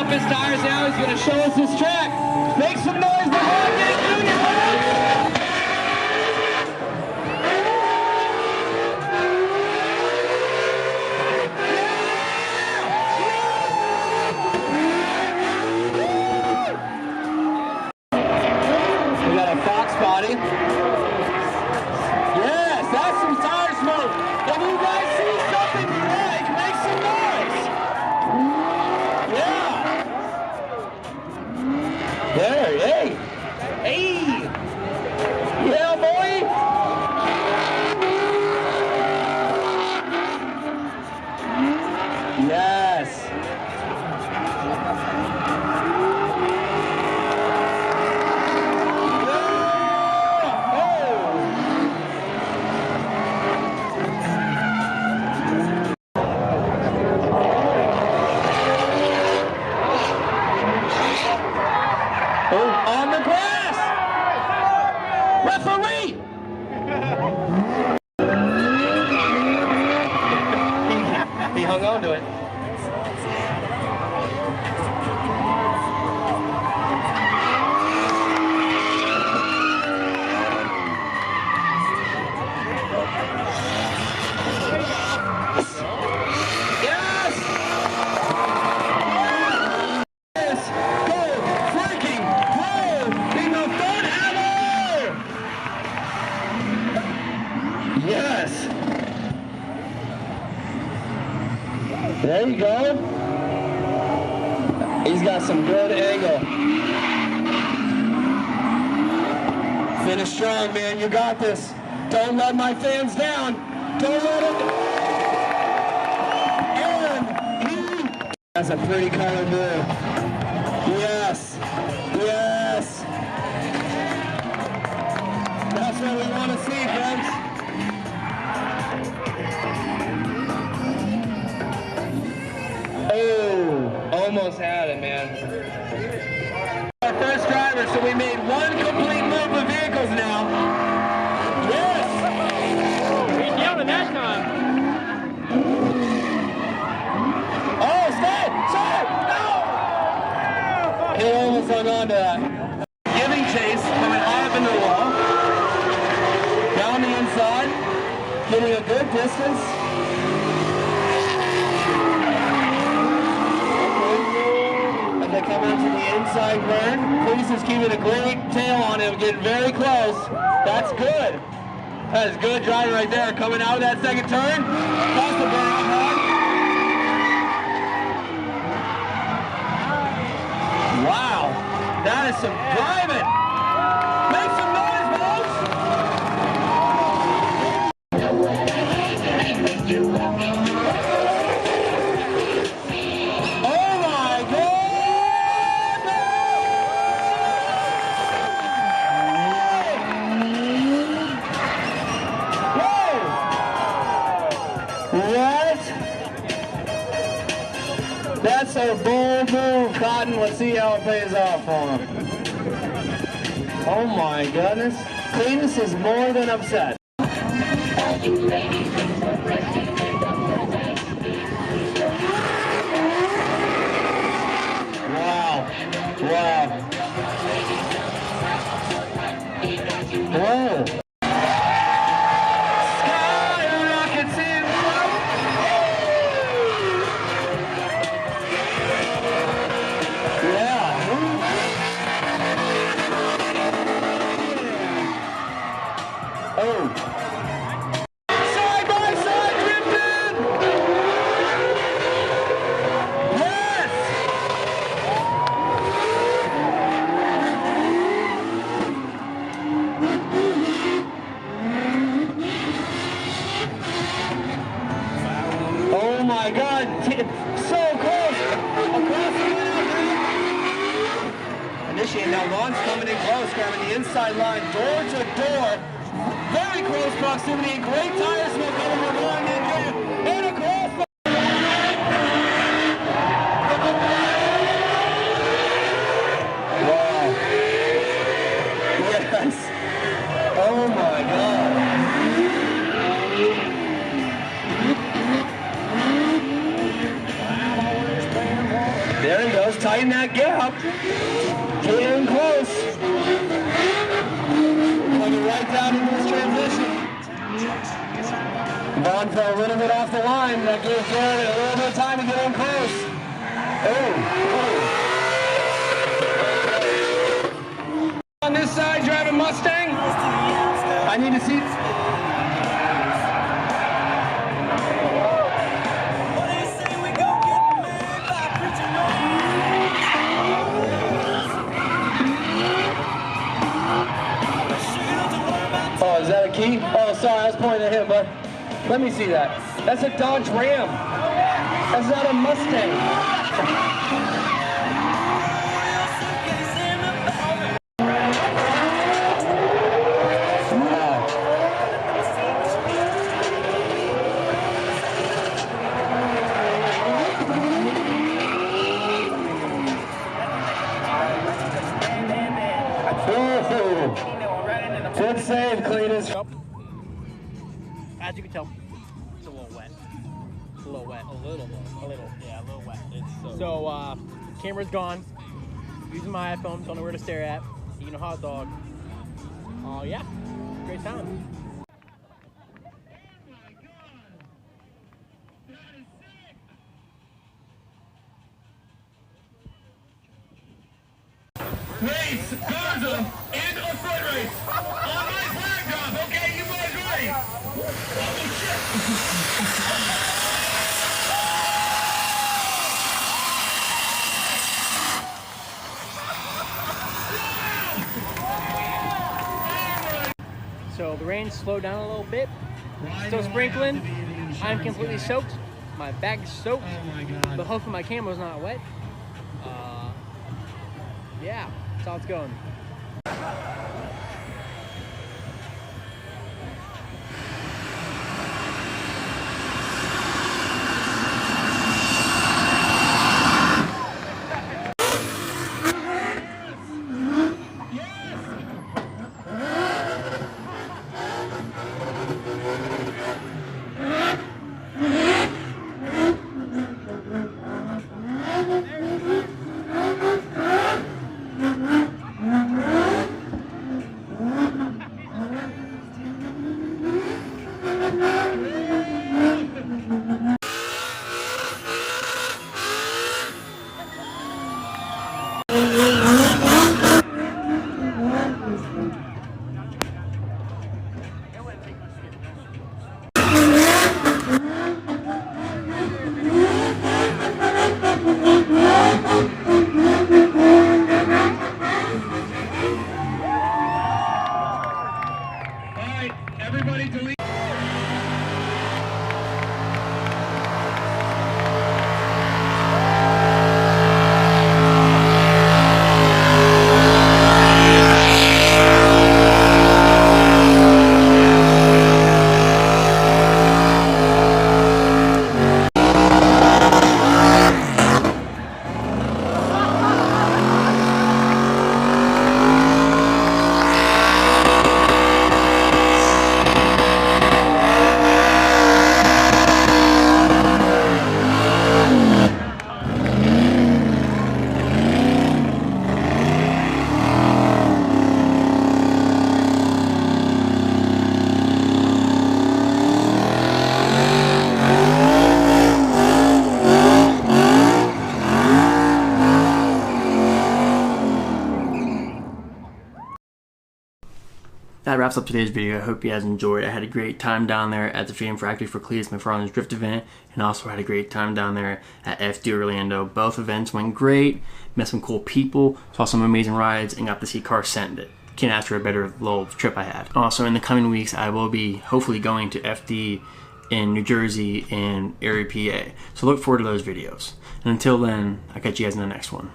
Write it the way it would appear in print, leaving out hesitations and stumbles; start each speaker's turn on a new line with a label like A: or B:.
A: off his tires now. He's going to show us his track. Make some noise for Vaughn Jr. We got a Fox body. Yes, that's some tire smoke. If you guys see something you like, make some noise. Yeah. There, hey. Hey. Yeah, boy. Yes. On the grass! Referee! He hung on to it. Yes. There you go. He's got some good angle. Finish strong, man. You got this. Don't let my fans down. Don't let it. And that's a pretty color blue. Yes. Yes. That's what we want to see, friends. Oh, almost had it, man. Our first driver, so we made one complete loop of vehicles now. Yes! He's yelling that time. Oh, stop! No! He almost hung on to that. Giving chase, coming high up into the wall. Down the inside, getting a good distance. They come into the inside burn. Cleese is keeping a great tail on him, getting very close. That's good. That is good driving right there. Coming out of that second turn. Across the burn out hard. Wow. That is some driving. Make some noise, That's a bold move, Cotton. Let's see how it pays off for him. Oh my goodness. Cletus is more than upset. Wow. Wow. Whoa. Side by side drifting! Yes! Oh my God, so close! Across the middle. Initiating now, Vaughn's coming in close, grabbing the inside line, door to door. Very close proximity and great tire smoke coming from Vaughn and across the... Wow. Yes. Oh my God. There he goes, tighten that gap. Get in close. Coming right down into this transition. Vaughn fell a little bit off the line. That gives Jared a little bit of time to get in close. On this side, driving Mustang. I need to see. Oh, is that a key? Oh, sorry, I was pointing at him, but let me see that. That's a Dodge Ram. That's not a Mustang. Good save, Cletus.
B: As you can tell, it's a little wet. It's a little wet. A little, yeah, a little wet. So, camera's gone. Using my iPhone, don't know where to stare at. Eating a hot dog. Yeah, great time.
A: Race, Garza, and a foot race. On my flag drop. Okay, you boys ready? Oh, shit.
B: So the rain slowed down a little bit. Still sprinkling. I'm completely soaked. My bag's soaked. But hopefully my camera's not wet. Yeah, that's how it's going.
A: Everybody delete.
B: That wraps up today's video. I hope you guys enjoyed. I had a great time down there at the Freedom Factory for Cletus McFarland's Drift event, and also had a great time down there at FD Orlando. Both events went great, met some cool people, saw some amazing rides, and got to see cars send it. Can't ask for a better little trip I had. Also, in the coming weeks, I will be hopefully going to FD in New Jersey and Erie, PA. So look forward to those videos. And until then, I'll catch you guys in the next one.